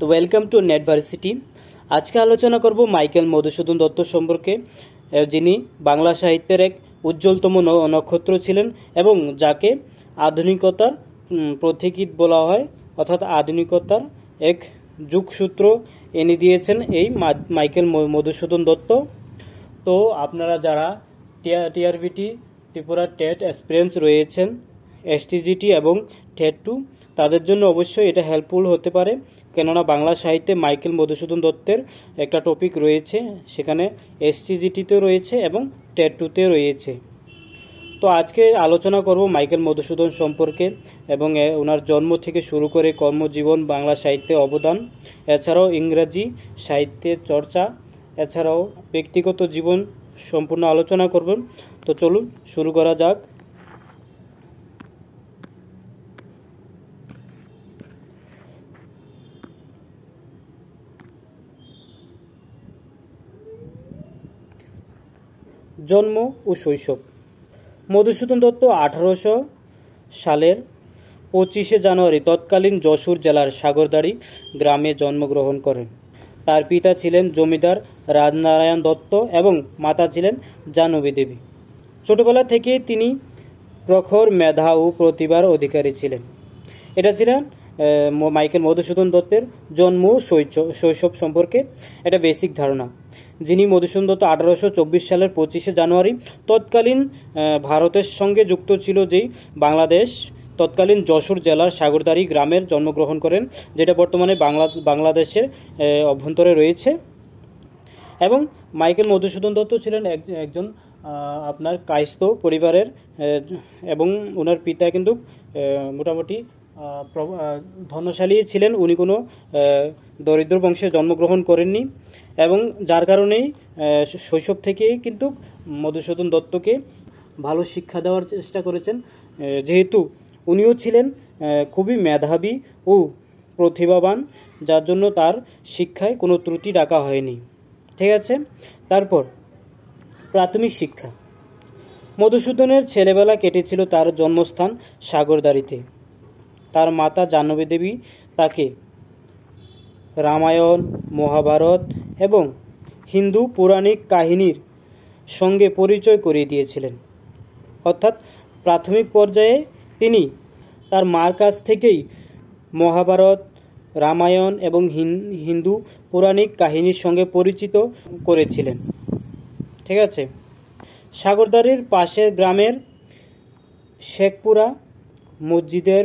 তো welcome to নেটভার্সিটি। আজকে আলোচনা করব মাইকেল মধুসূদন দত্ত সম্পর্কে, যিনি বাংলা সাহিত্যের এক উজ্জ্বলতম নক্ষত্র ছিলেন এবং যাকে আধুনিকতার পথিকৃৎ বলা হয়, অর্থাৎ আধুনিকতার এক যুগসূত্র এনে দিয়েছেন এই মাইকেল মধুসূদন দত্ত। তো আপনারা যারা টিআরবিটি ত্রিপুরা টেট এক্সপিরিয়েন্স রয়েছেন, এসটিজিটি এবং টেট 2, তাদের জন্য অবশ্যই এটা হেল্পফুল হতে পারে, কেননা বাংলা সাহিত্যে মাইকেল মধুসূদন দত্তের একটা টপিক রয়েছে, সেখানে এসটিজিটিতে রয়েছে এবং টেট 2তে রয়েছে। তো আজকে আলোচনা করব মাইকেল মধুসূদন সম্পর্কে এবং ওনার জন্ম থেকে শুরু করে কর্মজীবন, বাংলা সাহিত্যে অবদান, এছাড়াও ইংরাজি সাহিত্যের চর্চা, এছাড়াও ব্যক্তিগত জীবন সম্পূর্ণ আলোচনা করবেন। তো চলুন শুরু করা যাক। জন্ম ও শৈশব। মধুসূদন দত্ত 1800 সালের 25শে জানুয়ারি তৎকালীন যশোর জেলার সাগরদাড়ি গ্রামে জন্মগ্রহণ করেন। তার পিতা ছিলেন জমিদার রাজনারায়ণ দত্ত এবং মাতা ছিলেন জাহ্নবী দেবী। ছোটবেলা থেকে তিনি প্রখর মেধা ও প্রতিভার অধিকারী ছিলেন। এটা ছিলেন মাইকেল মধুসূদন দত্তের জন্ম শৈশব সম্পর্কে এটা বেসিক ধারণা। যিনি মধুসূদন দত্ত 1824 সালের 25শে জানুয়ারি তৎকালীন ভারতের সঙ্গে যুক্ত ছিল, যেই বাংলাদেশ, তৎকালীন যশোর জেলার সাগরদাড়ি গ্রামের জন্মগ্রহণ করেন, যেটা বর্তমানে বাংলাদেশের অভ্যন্তরে রয়েছে। এবং মাইকেল মধুসূদন দত্ত ছিলেন একজন আপনার কায়স্থ পরিবারের, এবং ওনার পিতা কিন্তু মোটামুটি ধনশালী ছিলেন। উনি কোনো দরিদ্র বংশে জন্মগ্রহণ করেননি এবং যার কারণেই শৈশব থেকেই কিন্তু মধুসূদন দত্তকে ভালো শিক্ষা দেওয়ার চেষ্টা করেছেন, যেহেতু উনিও ছিলেন খুবই মেধাবী ও প্রতিভাবান, যার জন্য তার শিক্ষায় কোনো ত্রুটি রাখা হয়নি। ঠিক আছে। তারপর প্রাথমিক শিক্ষা। মধুসূদনের ছেলেবেলা কেটেছিল তার জন্মস্থান সাগরদাড়িতে। তার মাতা জাহ্নবী দেবী তাকে রামায়ণ, মহাভারত এবং হিন্দু পৌরাণিক কাহিনীর সঙ্গে পরিচয় করিয়ে দিয়েছিলেন। অর্থাৎ প্রাথমিক পর্যায়ে তিনি তার মার কাছ থেকেই মহাভারত, রামায়ণ এবং হিন্দু পৌরাণিক কাহিনীর সঙ্গে পরিচিত করেছিলেন। ঠিক আছে। সাগরদাড়ির পাশের গ্রামের শেখপুরা মসজিদের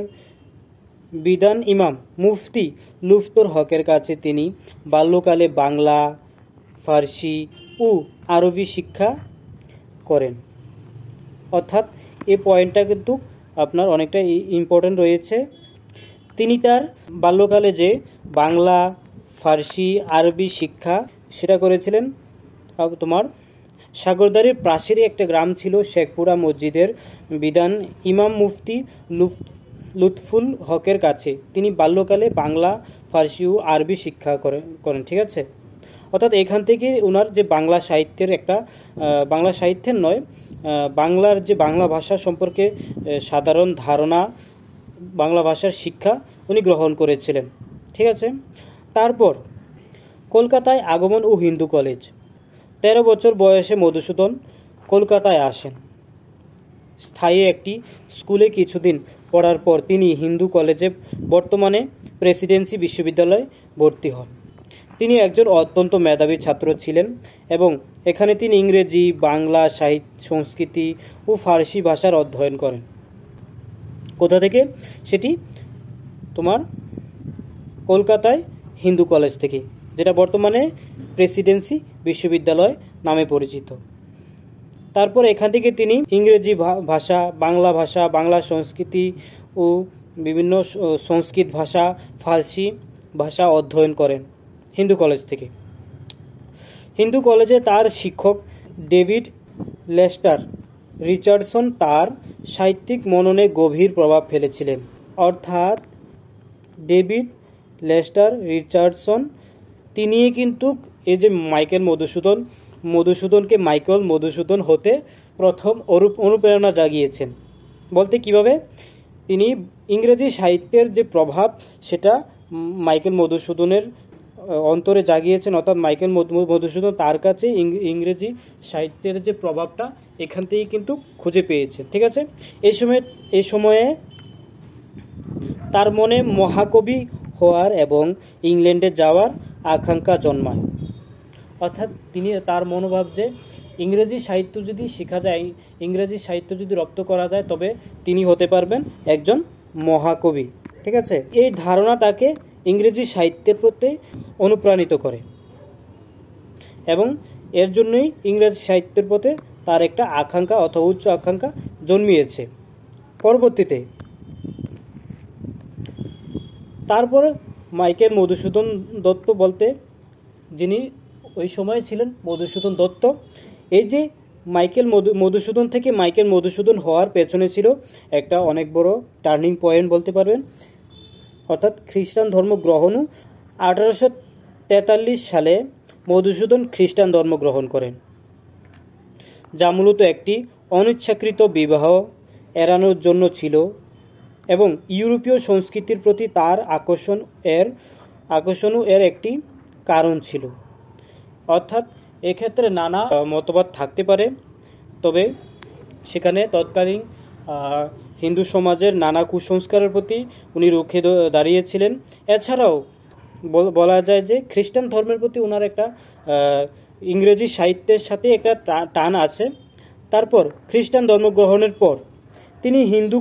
বিদান ইমাম মুফতি লুৎফুল হকের কাছে তিনি বাল্যকালে বাংলা, ফার্সি ও আরবি শিক্ষা করেন। অর্থাৎ এই পয়েন্টটা কিন্তু আপনার অনেকটা ইম্পর্টেন্ট রয়েছে। তিনি তার বাল্যকালে যে বাংলা, ফার্সি, আরবি শিক্ষা সেটা করেছিলেন তোমার সাগরদাড়ির পাশেরই একটা গ্রাম ছিল শেখপুরা মসজিদের বিদান ইমাম মুফতি লুৎফুল হকের কাছে তিনি বাল্যকালে বাংলা, ফার্সি ও আরবি শিক্ষা করেন। ঠিক আছে। অর্থাৎ এখান থেকে ওনার যে বাংলা সাহিত্যের নয়, বাংলার যে বাংলা ভাষা সম্পর্কে সাধারণ ধারণা, বাংলা ভাষার শিক্ষা উনি গ্রহণ করেছিলেন। ঠিক আছে। তারপর কলকাতায় আগমন ও হিন্দু কলেজ। 13 বছর বয়সে মধুসূদন কলকাতায় আসেন। স্থায়ী একটি স্কুলে কিছুদিন পড়ার পর তিনি হিন্দু কলেজে, বর্তমানে প্রেসিডেন্সি বিশ্ববিদ্যালয়ে ভর্তি হন। তিনি একজন অত্যন্ত মেধাবী ছাত্র ছিলেন এবং এখানে তিনি ইংরেজি, বাংলা সাহিত্য, সংস্কৃতি ও ফার্সি ভাষার অধ্যয়ন করেন। কোথা থেকে? সেটি তোমার কলকাতায় হিন্দু কলেজ থেকে, যেটা বর্তমানে প্রেসিডেন্সি বিশ্ববিদ্যালয় নামে পরিচিত। তারপর এখান থেকে তিনি ইংরেজি ভাষা, বাংলা সংস্কৃতি ও বিভিন্ন সংস্কৃত ভাষা, ফার্সি ভাষা অধ্যয়ন করেন হিন্দু কলেজ থেকে। হিন্দু কলেজে তার শিক্ষক ডেভিড লেস্টার রিচার্ডসন তার সাহিত্যিক মননে গভীর প্রভাব ফেলেছিলেন। অর্থাৎ ডেভিড লেস্টার রিচার্ডসন তিনি কিন্তু এই যে মধুসূদনকে মাইকেল মধুসূদন হতে প্রথম অনুপ্রেরণা জাগিয়েছেন। বলতে কিভাবে? তিনি ইংরেজি সাহিত্যের যে প্রভাব সেটা মাইকেল মধুসূদনের অন্তরে জাগিয়েছেন, অর্থাৎ মাইকেল মধুসূদন তার কাছে ইংরেজি সাহিত্যের যে প্রভাবটা এখান থেকেই কিন্তু খুঁজে পেয়েছে। ঠিক আছে, এই সময়ে তার মনে মহাকবি হওয়ার এবং ইংল্যান্ডে যাওয়ার আকাঙ্ক্ষা জন্মায়। অর্থাৎ তার মনোভাব যে ইংরেজি সাহিত্য যদি শেখা যায়, ইংরেজি সাহিত্য যদি রপ্ত করা যায়, তবে তিনি হতে পারবেন একজন মহাকবি। ঠিক আছে, এই ধারণা তাকে ইংরেজি সাহিত্যের প্রতি অনুপ্রাণিত করে এবং এর জন্যই ইংরেজি সাহিত্যের প্রতি তার একটা আকাঙ্ক্ষা অথবা উচ্চ আকাঙ্ক্ষা জন্মিয়েছে। পরবর্তীতে তারপর মাইকেল মধুসূদন দত্ত বলতে যিনি ওই সময় ছিলেন মধুসূদন দত্ত, এই যে মধুসূদন থেকে মাইকেল মধুসূদন হওয়ার পেছনে ছিল একটা অনেক বড় টার্নিং পয়েন্ট বলতে পারবেন, অর্থাৎ খ্রিস্টান ধর্ম গ্রহণ। 1843 সালে মধুসূদন খ্রিস্টান ধর্ম গ্রহণ করেন, যা মূলত একটি অনিচ্ছাকৃত বিবাহ এড়ানোর জন্য ছিল এবং ইউরোপীয় সংস্কৃতির প্রতি তার আকর্ষণও এর একটি কারণ ছিল। অর্থাৎ এক্ষেত্রে নানা মতবাদ থাকতে পারে, তবে সেখানে তৎকালীন হিন্দু সমাজের নানা কুসংস্কারের প্রতি উনি রুখে দাঁড়িয়েছিলেন। এছাড়াও বলা যায় যে খ্রিস্টান ধর্মের প্রতি ওনার একটা ইংরেজি সাহিত্যের সাথে একটা টান আছে। তারপর খ্রিস্টান ধর্ম গ্রহণের পর তিনি হিন্দু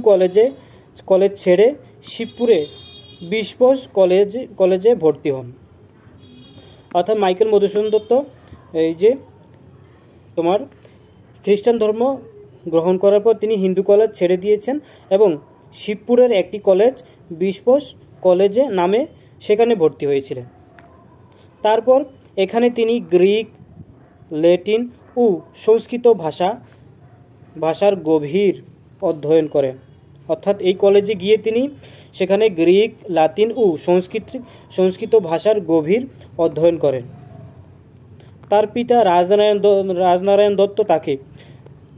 কলেজ ছেড়ে শিবপুরে বিশপোষ কলেজে ভর্তি হন। অর্থাৎ মাইকেল মধুসূদন দত্ত এই যে তোমার খ্রিস্টান ধর্ম গ্রহণ করার পর তিনি হিন্দু কলেজ ছেড়ে দিয়েছেন এবং শিবপুরের একটি কলেজ বিশপোষ কলেজে নামে সেখানে ভর্তি হয়েছিলেন। তারপর এখানে তিনি গ্রিক, ল্যাটিন ও সংস্কৃত ভাষার গভীর অধ্যয়ন করেন। অর্থাৎ এই কলেজে গিয়ে তিনি সেখানে গ্রিক, লাতিন ও সংস্কৃত ভাষার গভীর অধ্যয়ন করেন। তার পিতা রাজনারায়ণ দত্ত তাকে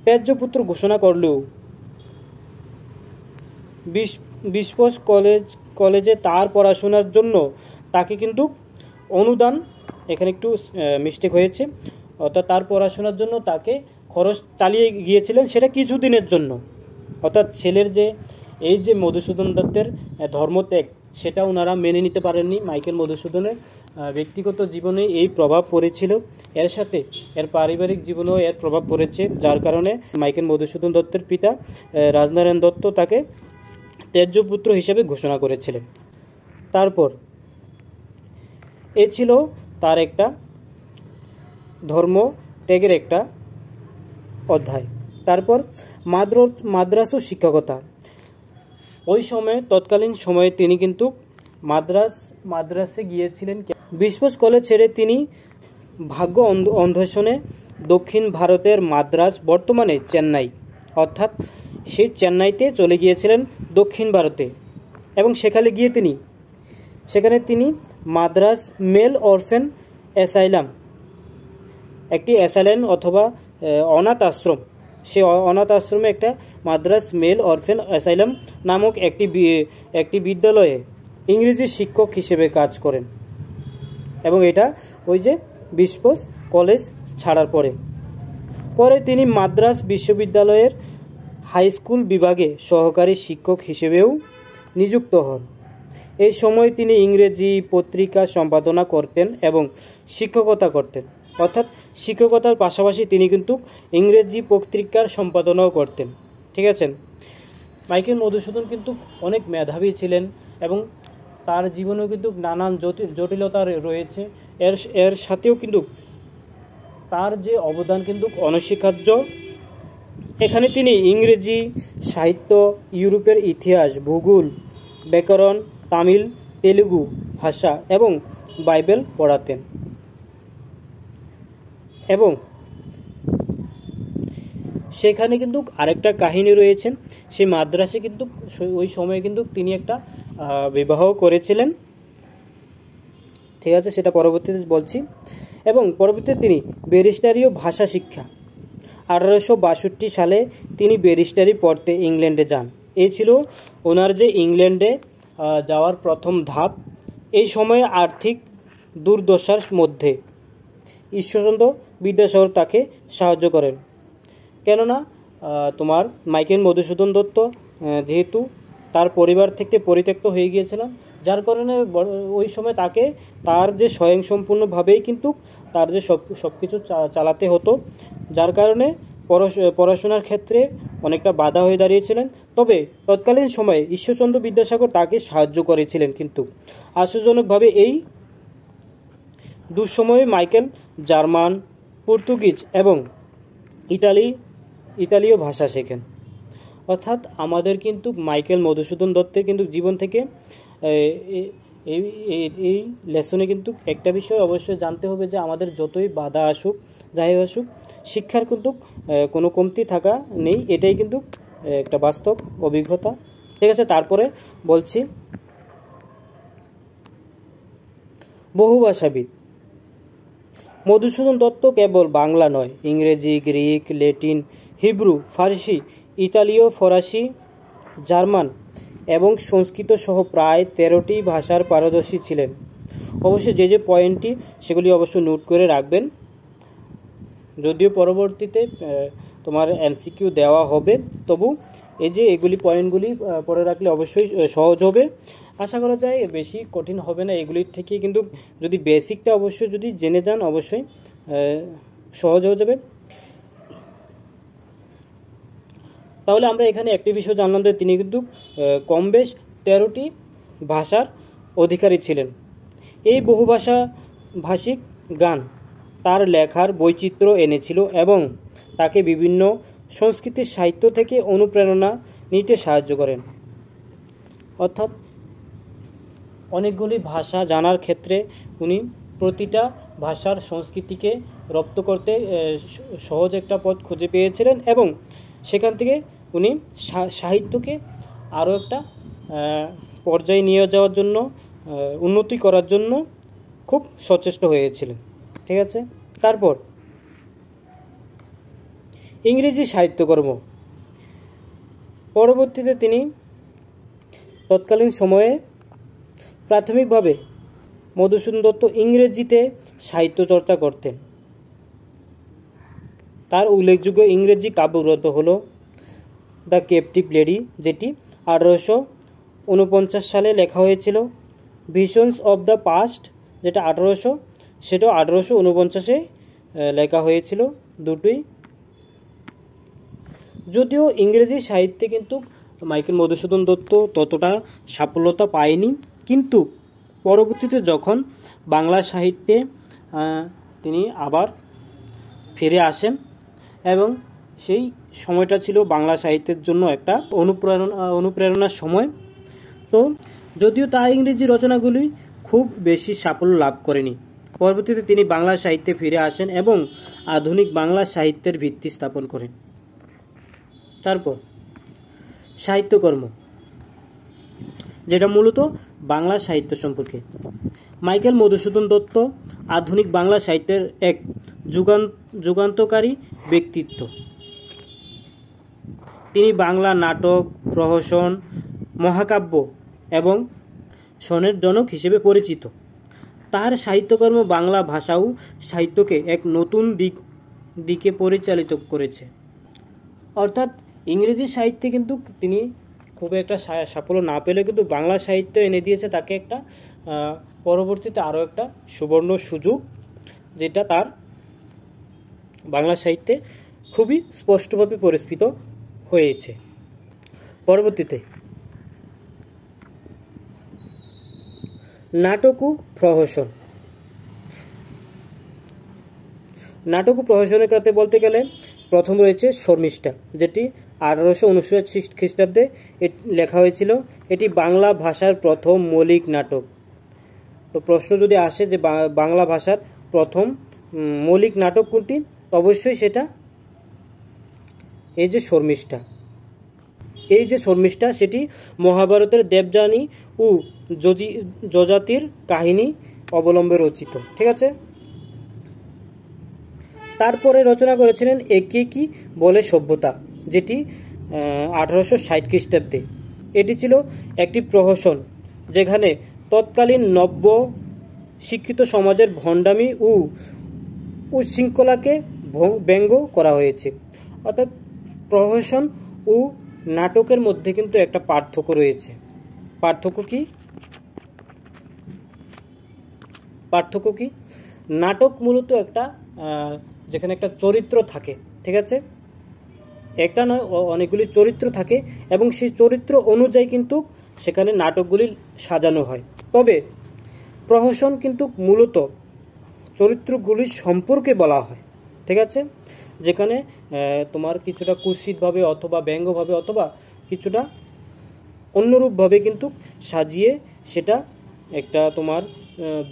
ত্যায্য পুত্র ঘোষণা করলেও বিশপোষ কলেজে তার পড়াশোনার জন্য তাকে কিন্তু অনুদান, এখানে একটু মিস্টেক হয়েছে, অর্থাৎ তার পড়াশোনার জন্য তাকে খরচ চালিয়ে গিয়েছিলেন, সেটা কিছুদিনের জন্য। অর্থাৎ ছেলের যে এই যে মধুসূদন দত্তের ধর্মত্যাগ, সেটা ওনারা মেনে নিতে পারেননি। মাইকেল মধুসূদনের ব্যক্তিগত জীবনে এই প্রভাব পড়েছিল, এর সাথে এর পারিবারিক জীবনেও এর প্রভাব পড়েছে, যার কারণে মাইকেল মধুসূদন দত্তের পিতা রাজনারায়ণ দত্ত তাকে ত্যায্য পুত্র হিসেবে ঘোষণা করেছিলেন। তারপর এ ছিল তার একটা ধর্ম ত্যাগের একটা অধ্যায়। তারপর মাদ্রাস ও শিক্ষকতা। ওই সময়ে তৎকালীন সময়ে তিনি কিন্তু মাদ্রাসে গিয়েছিলেন। বিশপোষ কলেজ ছেড়ে তিনি ভাগ্য অন্বেষণে দক্ষিণ ভারতের মাদ্রাস, বর্তমানে চেন্নাই, অর্থাৎ সেই চেন্নাইতে চলে গিয়েছিলেন দক্ষিণ ভারতে এবং সেখানে তিনি মাদ্রাস মেল অরফেন অ্যাসাইলাম, একটি অ্যাসাইলাম অথবা অনাথ আশ্রম, সে অনাথ আশ্রমে একটা মাদ্রাস মেল অরফেন অ্যাসাইলাম নামক একটি বিদ্যালয়ে ইংরেজি শিক্ষক হিসেবে কাজ করেন এবং এটা ওই যে বিশপোষ কলেজ ছাড়ার পরে তিনি মাদ্রাস বিশ্ববিদ্যালয়ের হাই স্কুল বিভাগে সহকারী শিক্ষক হিসেবেও নিযুক্ত হন। এই সময় তিনি ইংরেজি পত্রিকা সম্পাদনা করতেন এবং শিক্ষকতা করতেন। অর্থাৎ শিক্ষকতার পাশাপাশি তিনি কিন্তু ইংরেজি পত্রিকার সম্পাদনাও করতেন। ঠিক আছে, মাইকেল মধুসূদন কিন্তু অনেক মেধাবী ছিলেন এবং তার জীবনেও কিন্তু নানান জটিলতা রয়েছে। এর সাথেও কিন্তু তার যে অবদান কিন্তু অনস্বীকার্য। এখানে তিনি ইংরেজি সাহিত্য, ইউরোপের ইতিহাস, ভূগোল, ব্যাকরণ, তামিল, তেলুগু ভাষা এবং বাইবেল পড়াতেন। এবং সেখানে কিন্তু আরেকটা কাহিনী রয়েছে, সেই মাদ্রাসে কিন্তু ওই সময়ে কিন্তু তিনি একটা বিবাহ করেছিলেন। ঠিক আছে, সেটা পরবর্তীতে বলছি। এবং পরবর্তীতে তিনি ব্যারিস্টারি ও ভাষা শিক্ষা, 1862 সালে তিনি ব্যারিস্টারি পড়তে ইংল্যান্ডে যান। এই ছিল ওনার যে ইংল্যান্ডে যাওয়ার প্রথম ধাপ। এই সময়ে আর্থিক দুর্দশার মধ্যে ঈশ্বরচন্দ্র বিদ্যাসাগর তাকে সাহায্য করেন। কেননা তোমার মাইকেল মধুসূদন দত্ত যেহেতু তার পরিবার থেকে পরিত্যক্ত হয়ে গিয়েছিলেন, যার কারণে ওই সময় তাকে তার যে স্বয়ংসম্পূর্ণভাবেই কিন্তু তার যে সব কিছু চালাতে হতো, যার কারণে পড়াশোনার ক্ষেত্রে অনেকটা বাধা হয়ে দাঁড়িয়েছিলেন। তবে তৎকালীন সময়ে ঈশ্বরচন্দ্র বিদ্যাসাগর তাকে সাহায্য করেছিলেন। কিন্তু আশ্চর্যজনকভাবে এই দুঃসময়ে মাইকেল জার্মান, পর্তুগিজ এবং ইতালীয় ভাষা শেখেন। অর্থাৎ আমাদের কিন্তু মাইকেল মধুসূদন দত্তের কিন্তু জীবন থেকে এই লেসনে কিন্তু একটা বিষয় অবশ্যই জানতে হবে যে আমাদের যতই বাধা আসুক, যাই আসুক, শিক্ষার কিন্তু কোনো কমতি থাকা নেই। এটাই কিন্তু একটা বাস্তব অভিজ্ঞতা। ঠিক আছে, তারপরে বলছি বহুভাষাবিদ। মধুসূদন দত্ত কেবল বাংলা নয়, ইংরেজি, গ্রিক, ল্যাটিন, হিব্রু, ফার্সি, ইতালীয়, ফরাসি, জার্মান এবং সংস্কৃত সহ প্রায় 13টি ভাষার পারদর্শী ছিলেন। অবশ্যই যে পয়েন্টটি সেগুলি অবশ্যই নোট করে রাখবেন, যদিও পরবর্তীতে তোমার এমসিকিউ দেওয়া হবে, তবু এই যে এগুলি পয়েন্টগুলি পড়ে রাখলে অবশ্যই সহজ হবে। আশা করা যায় বেশি কঠিন হবে না এগুলির থেকে, কিন্তু যদি বেসিকটা অবশ্যই যদি জেনে যান অবশ্যই সহজ হয়ে যাবে। তাহলে আমরা এখানে একটি বিষয় জানলাম যে তিনি কিন্তু কম বেশ 13টি ভাষার অধিকারী ছিলেন। এই ভাষিক গান তার লেখার বৈচিত্র্য এনেছিল এবং তাকে বিভিন্ন সংস্কৃতির সাহিত্য থেকে অনুপ্রেরণা নিতে সাহায্য করেন। অর্থাৎ অনেকগুলি ভাষা জানার ক্ষেত্রে উনি প্রতিটা ভাষার সংস্কৃতিকে রপ্ত করতে সহজ একটা পথ খুঁজে পেয়েছিলেন এবং সেখান থেকে উনি সাহিত্যকে আরও একটা পর্যায়ে নিয়ে যাওয়ার জন্য, উন্নতি করার জন্য খুব সচেষ্ট হয়েছিলেন। ঠিক আছে, তারপর ইংরেজি সাহিত্যকর্ম। পরবর্তীতে তিনি তৎকালীন সময়ে প্রাথমিকভাবে মধুসূদন দত্ত ইংরেজিতে সাহিত্য চর্চা করতেন। তার উল্লেখযোগ্য ইংরেজি কাব্যগ্রন্থ হল দ্য ক্যাপটিভ লেডি, যেটি 1849 সালে লেখা হয়েছিল, ভিশনস অব দ্য পাস্ট, যেটা 1849 লেখা হয়েছিল। দুটোই যদিও ইংরেজি সাহিত্যে কিন্তু মাইকেল মধুসূদন দত্ত ততটা সাফল্যতা পায়নি, কিন্তু পরবর্তীতে যখন বাংলা সাহিত্যে তিনি আবার ফিরে আসেন এবং সেই সময়টা ছিল বাংলা সাহিত্যের জন্য একটা অনুপ্রেরণার সময়। তো যদিও তার ইংরেজি রচনাগুলি খুব বেশি সাফল্য লাভ করেনি, পরবর্তীতে তিনি বাংলা সাহিত্যে ফিরে আসেন এবং আধুনিক বাংলা সাহিত্যের ভিত্তি স্থাপন করেন। তারপর সাহিত্যকর্ম, যেটা মূলত বাংলা সাহিত্য সম্পর্কে। মাইকেল মধুসূদন দত্ত আধুনিক বাংলা সাহিত্যের এক যুগান্তকারী ব্যক্তিত্ব। তিনি বাংলা নাটক, প্রহসন, মহাকাব্য এবং সনের জনক হিসেবে পরিচিত। তার সাহিত্যকর্ম বাংলা ভাষা ও সাহিত্যকে এক নতুন দিকে পরিচালিত করেছে। অর্থাৎ ইংরেজি সাহিত্যে কিন্তু তিনি খুব একটা সাফল্য না পেলে কিন্তু বাংলা সাহিত্য এনে দিয়েছে তাকে একটা পরবর্তীতে আরও একটা সুবর্ণ সুযোগ, যেটা তার বাংলা সাহিত্যে খুবই স্পষ্টভাবে পরিস্ফুট হয়েছে। পরবর্তীতে নাটক ও প্রহসন। নাটক ও প্রহসনের কথা বলতে গেলে প্রথম রয়েছে শর্মিষ্ঠা, যেটি 1859 খ্রিস্টাব্দে লেখা হয়েছিল। এটি বাংলা ভাষার প্রথম মৌলিক নাটক। তো প্রশ্ন যদি আসে যে বাংলা ভাষার প্রথম মৌলিক নাটক কোনটি, অবশ্যই সেটা এই যে শর্মিষ্ঠা, সেটি মহাভারতের দেবযানী ও যযাতির কাহিনী অবলম্বনে রচিত। ঠিক আছে, তারপরে রচনা করেছিলেন একে কি বলে সভ্যতা, যেটি 1860 খ্রিস্টাব্দে। এটি ছিল একটি প্রহসন, যেখানে তৎকালীন নব্য শিক্ষিত সমাজের ভণ্ডামি ও উচ্ছৃঙ্খলাকে ব্যঙ্গ করা হয়েছে। অর্থাৎ প্রহসন ও নাটকের মধ্যে কিন্তু একটা পার্থক্য রয়েছে। পার্থক্য কি? নাটক মূলত একটা যেখানে একটা চরিত্র থাকে, ঠিক আছে, একটা নয় অনেকগুলি চরিত্র থাকে এবং সেই চরিত্র অনুযায়ী কিন্তু সেখানে নাটকগুলি সাজানো হয়। তবে প্রহসন কিন্তু মূলত চরিত্রগুলির সম্পর্কে বলা হয়, ঠিক আছে, যেখানে তোমার কিছুটা কুৎসিতভাবে অথবা ব্যঙ্গভাবে অথবা কিছুটা অন্যরূপভাবে কিন্তু সাজিয়ে সেটা একটা তোমার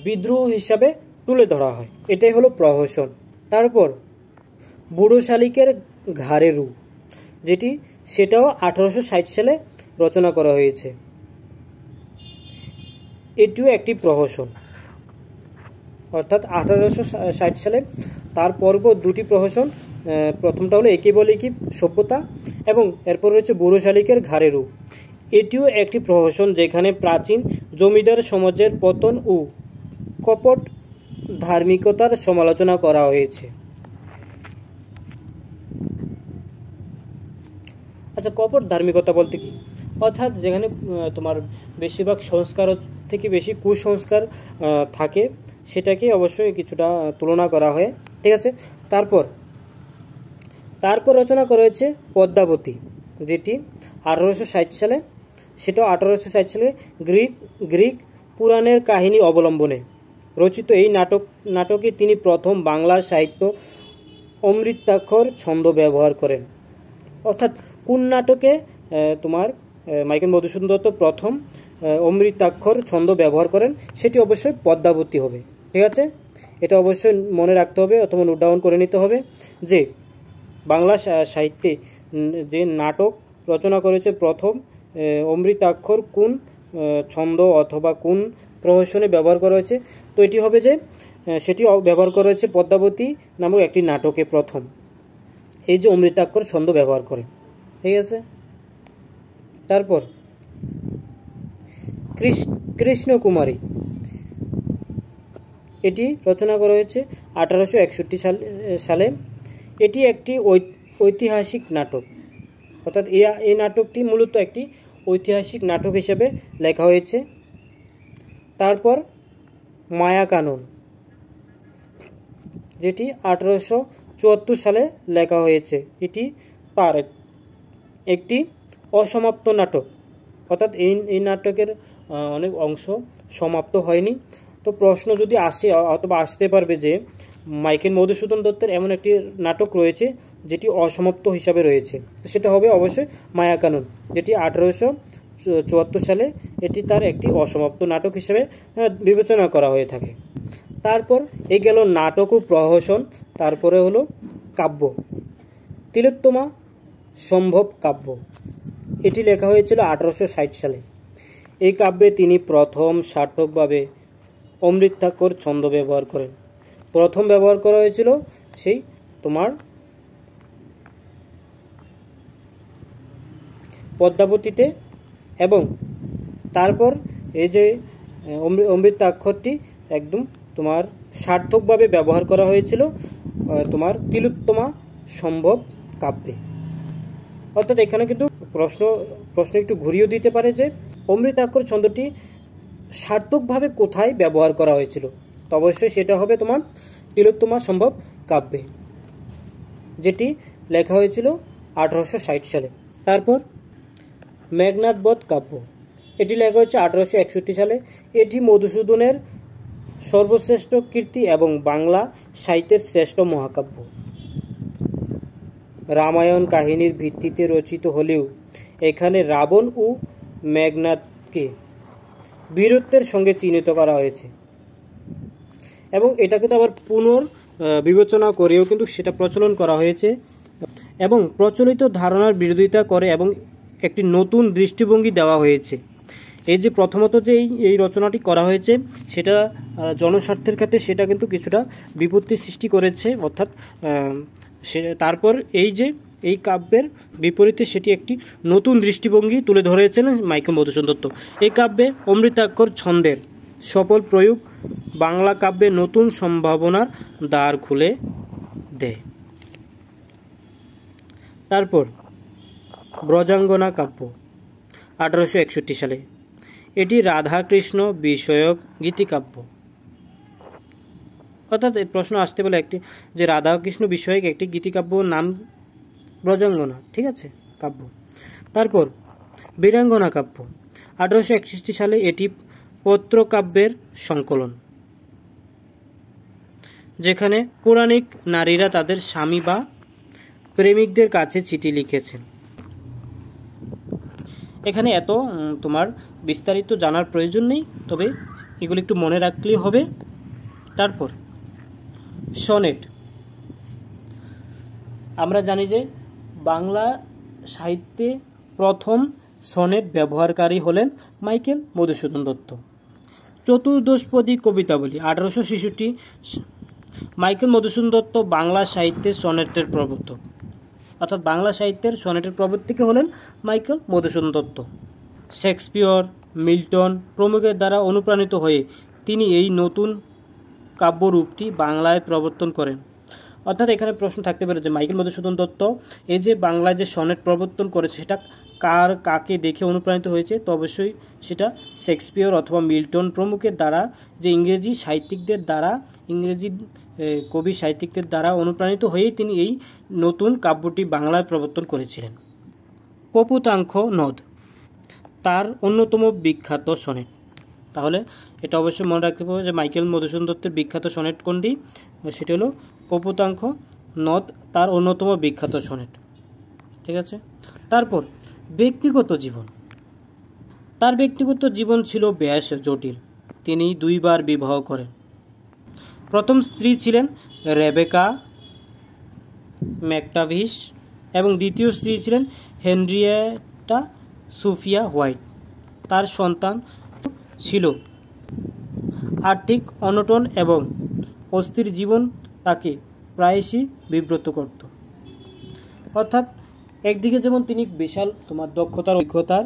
বিদ্রোহ হিসাবে তুলে ধরা হয়, এটাই হলো প্রহসন। তারপর বুড়ো শালিকের ঘাড়ে রু, সেটাও 1860 সালে রচনা করা হয়েছে। এটিও একটি প্রহসন, অর্থাৎ 1860 সালে তার পর্ব দুটি প্রহসন। প্রথমটা হলো একে বলে কি সভ্যতা এবং এরপর রয়েছে বুড়ো শালিকের ঘাড়ে রু। এটিও একটি প্রহসন যেখানে প্রাচীন জমিদার সমাজের পতন ও কপট ধার্মিকতার সমালোচনা করা হয়েছে। আচ্ছা, কপট ধার্মিকতা বলতে কি? অর্থাৎ যেখানে তোমার বেশিরভাগ সংস্কার থেকে বেশি কুসংস্কার থাকে, সেটাকে অবশ্যই কিছুটা তুলনা করা হয়, ঠিক আছে। তারপর রচনা করা হয়েছে পদ্মাবতী, যেটি 1860 সালে, সেটাও 1860 সালে গ্রিক পুরাণের কাহিনী অবলম্বনে রচিত। এই নাটকে তিনি প্রথম বাংলা সাহিত্য অমৃতাক্ষর ছন্দ ব্যবহার করেন। অর্থাৎ কোন নাটকে তোমার মাইকেল মধুসূদন দত্ত প্রথম অমৃতাক্ষর ছন্দ ব্যবহার করেন? সেটি অবশ্যই পদ্মাবতী হবে, ঠিক আছে। এটা অবশ্যই মনে রাখতে হবে অথবা নোট ডাউন করে নিতে হবে যে বাংলা সাহিত্যে যে নাটক রচনা করেছে প্রথম অমৃতাক্ষর কোন ছন্দ অথবা কোন প্রহসনে ব্যবহার করা হয়েছে, তো এটি হবে যে সেটি ব্যবহার করা হয়েছে পদ্মাবতী নামক একটি নাটকে প্রথম এই যে অমৃতাক্ষর ছন্দ ব্যবহার করে, ঠিক আছে। তারপর কৃষ্ণকুমারী, এটি রচনা করা হয়েছে 1861 সালে। এটি একটি ঐতিহাসিক নাটক, অর্থাৎ এই নাটকটি মূলত একটি ঐতিহাসিক নাটক হিসেবে লেখা হয়েছে। তারপর মায়াকানন, যেটি 1874 সালে লেখা হয়েছে। এটি তার একটি অসমাপ্ত নাটক, অর্থাৎ এই নাটকের অনেক অংশ সমাপ্ত হয়নি। তো প্রশ্ন যদি আসে অথবা আসতে পারবে যে মাইকেল মধুসূদন দত্তের এমন একটি নাটক রয়েছে যেটি অসমাপ্ত হিসাবে রয়েছে, সেটা হবে অবশ্যই মায়াকানন, যেটি 1874 সালে এটি তার একটি অসমাপ্ত নাটক হিসেবে বিবেচনা করা হয়ে থাকে। তারপর এই গেল নাটক ও প্রহসন। তারপরে হলো কাব্য, তিলোত্তমা সম্ভব কাব্য, এটি লেখা হয়েছিল 1860 সালে। এই কাব্যে তিনি প্রথম সার্থকভাবে অমৃতাক্ষর ছন্দ ব্যবহার করেন। প্রথম ব্যবহার করা হয়েছিল সেই তোমার পদ্মাবতীতে, এবং তারপর এই যে অমৃতাক্ষরটি একদম তোমার সার্থকভাবে ব্যবহার করা হয়েছিল তোমার তিলোত্তমা সম্ভব কাব্যে। অর্থাৎ এখানে কিন্তু প্রশ্ন একটু ঘুরিয়ে দিতে পারে যে অমৃতাক্ষর ছন্দটি সার্থকভাবে কোথায় ব্যবহার করা হয়েছিল, তো অবশ্যই সেটা হবে তোমার তিলোত্তমা সম্ভব কাব্যে, যেটি লেখা হয়েছিল 1860 সালে। তারপর মেঘনাদ বধ কাব্য, এটি লেখা হয়েছে 1861 সালে। এটি মধুসূদনের সর্বশ্রেষ্ঠ কীর্তি এবং বাংলা সাহিত্যের শ্রেষ্ঠ মহাকাব্য। রামায়ণ কাহিনীর ভিত্তিতে রচিত হলেও এখানে রাবণ ও মেঘনাদকে বীরত্বের সঙ্গে চিহ্নিত করা হয়েছে, এবং এটাকে তো আবার পুনর্বিবেচনা করেও কিন্তু সেটা প্রচলন করা হয়েছে এবং প্রচলিত ধারণার বিরোধিতা করে এবং একটি নতুন দৃষ্টিভঙ্গি দেওয়া হয়েছে। এই যে প্রথমত যে এই রচনাটি করা হয়েছে সেটা জনস্বার্থের ক্ষেত্রে সেটা কিন্তু কিছুটা বিপত্তি সৃষ্টি করেছে, অর্থাৎ তারপর এই যে এই কাব্যের বিপরীতে সেটি একটি নতুন দৃষ্টিভঙ্গি তুলে ধরেছেন মাইকেল মধুসূদন দত্ত। এই কাব্যে অমৃতাক্ষর ছন্দের সফল প্রয়োগ বাংলা কাব্যে নতুন সম্ভাবনার দ্বার খুলে দেয়। তারপর ব্রজাঙ্গনা কাব্য 1861 সালে, এটি রাধাকৃষ্ণ বিষয়ক গীতিকাব্য। অর্থাৎ এই প্রশ্ন আসতে বলে একটি যে রাধাকৃষ্ণ বিষয়ক একটি গীতিকাব্য নাম ব্রজাঙ্গনা, ঠিক আছে, কাব্য। তারপর বীরাঙ্গনা কাব্য 1861 সালে, এটি পত্রকাব্যের সংকলন, যেখানে পৌরাণিক নারীরা তাদের স্বামী বা প্রেমিকদের কাছে চিঠি লিখেছেন। এখানে এত তোমার বিস্তারিত জানার প্রয়োজন নেই, তবে এগুলো একটু মনে রাখলেই হবে। তারপর সনেট, আমরা জানি যে বাংলা সাহিত্যে প্রথম সনেট ব্যবহারকারী হলেন মাইকেল মধুসূদন দত্ত। চতুর্দশপদী কবিতাবলী 1866, মাইকেল মধুসূদন দত্ত বাংলা সাহিত্যের সনেটের প্রবর্তক, অর্থাৎ বাংলা সাহিত্যের সনেটের প্রবর্তক হলেন Michael Madhusudan Dutta. Shakespeare, Milton প্রমুখের দ্বারা অনুপ্রাণিত হয়ে তিনি এই নতুন কাব্যরূপটি বাংলায় প্রবর্তন করেন। অর্থাৎ এখানে প্রশ্ন থাকতে পারে যে মাইকেল মধুসূদন দত্ত এই যে বাংলায় যে সনেট প্রবর্তন করেছে সেটা কাকে দেখে অনুপ্রাণিত হয়েছে, তো অবশ্যই সেটা শেক্সপিয়র অথবা মিল্টন প্রমুখের দ্বারা, যে ইংরেজি সাহিত্যিকদের দ্বারা, ইংরেজি কবি সাহিত্যিকদের দ্বারা অনুপ্রাণিত হয়েই তিনি এই নতুন কাব্যটি বাংলায় প্রবর্তন করেছিলেন। কপোতাক্ষ নদ তার অন্যতম বিখ্যাত সনেট। তাহলে এটা অবশ্যই মনে রাখতে হবে যে মাইকেল মধুসূদন দত্তের বিখ্যাত সনেট কোনটি, সেটা হলো কপোতাক্ষ নদ, তার অন্যতম বিখ্যাত সনেট, ঠিক আছে। তারপর ব্যক্তিগত জীবন, তার ব্যক্তিগত জীবন ছিল বেশ জটিল। তিনি 2 বার বিবাহ করেন। প্রথম স্ত্রী ছিলেন রেবেকা ম্যাকটাভিশ এবং দ্বিতীয় স্ত্রী ছিলেন হেনরিয়েটা সোফিয়া হোয়াইট। তার সন্তান ছিল। আর্থিক অনটন এবং অস্থির জীবন তাকে প্রায়শই বিব্রত করত। অর্থাৎ একদিকে যেমন তিনি বিশাল তোমার দক্ষতার, অভিজ্ঞতার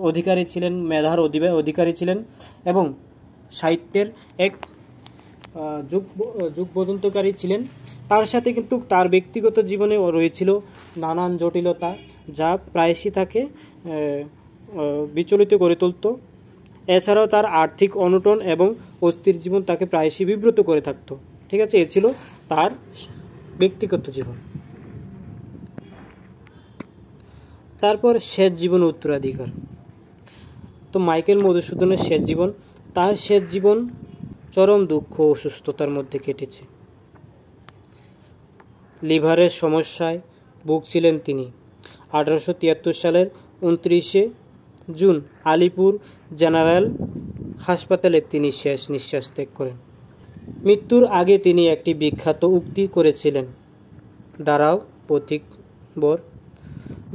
অধিকারী ছিলেন, মেধার অধিকারী ছিলেন এবং সাহিত্যের এক যুগবদন্তকারী ছিলেন, তার সাথে কিন্তু তার ব্যক্তিগত জীবনে রয়েছিল নানান জটিলতা, যা প্রায়শই তাকে বিচলিত করে তুলত। এছাড়াও তার আর্থিক অনটন এবং অস্থির জীবন তাকে প্রায়শই বিব্রত করে থাকত, ঠিক আছে। এ ছিল তার ব্যক্তিগত জীবন। তারপর শেষ জীবন উত্তরাধিকার। তো মাইকেল মধুসূদনের শেষ জীবন, তার শেষ জীবন চরম দুঃখ ও অসুস্থতার মধ্যে কেটেছে। লিভারের সমস্যায় ভুগছিলেন তিনি। 1873 সালের 29 জুন আলিপুর জেনারেল হাসপাতালে তিনি শেষ নিঃশ্বাস ত্যাগ করেন। মৃত্যুর আগে তিনি একটি বিখ্যাত উক্তি করেছিলেন, দাঁড়াও পথিক বর,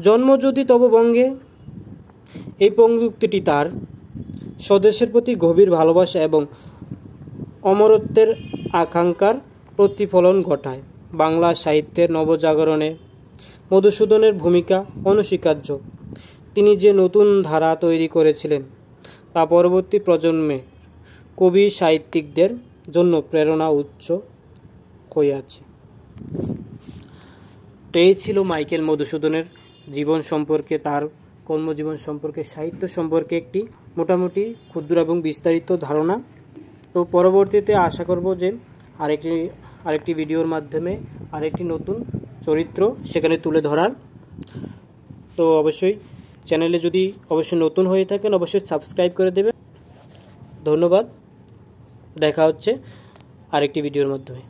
জন্ম যদি তব বঙ্গে। এই পঙ্ক্তিটি তার স্বদেশের প্রতি গভীর ভালোবাসা এবং অমরত্বের আকাঙ্ক্ষার প্রতিফলন ঘটায়। বাংলা সাহিত্যের নবজাগরণে মধুসূদনের ভূমিকা অনস্বীকার্য। তিনি যে নতুন ধারা তৈরি করেছিলেন তা পরবর্তী প্রজন্মে কবি সাহিত্যিকদের জন্য প্রেরণা উৎস হয়ে আছে। তো এই ছিল মাইকেল মধুসূদনের জীবন সম্পর্কে, তার কর্মজীবন সম্পর্কে, সাহিত্য সম্পর্কে একটি মোটামুটি ক্ষুদ্র এবং বিস্তারিত ধারণা। তো পরবর্তীতে আশা করব যে আরেকটি ভিডিওর মাধ্যমে আরেকটি নতুন চরিত্র সেখানে তুলে ধরার। তো অবশ্যই চ্যানেলে যদি অবশ্যই নতুন হয়ে থাকেন অবশ্যই সাবস্ক্রাইব করে দেবেন। ধন্যবাদ, দেখা হচ্ছে আরেকটি ভিডিওর মাধ্যমে।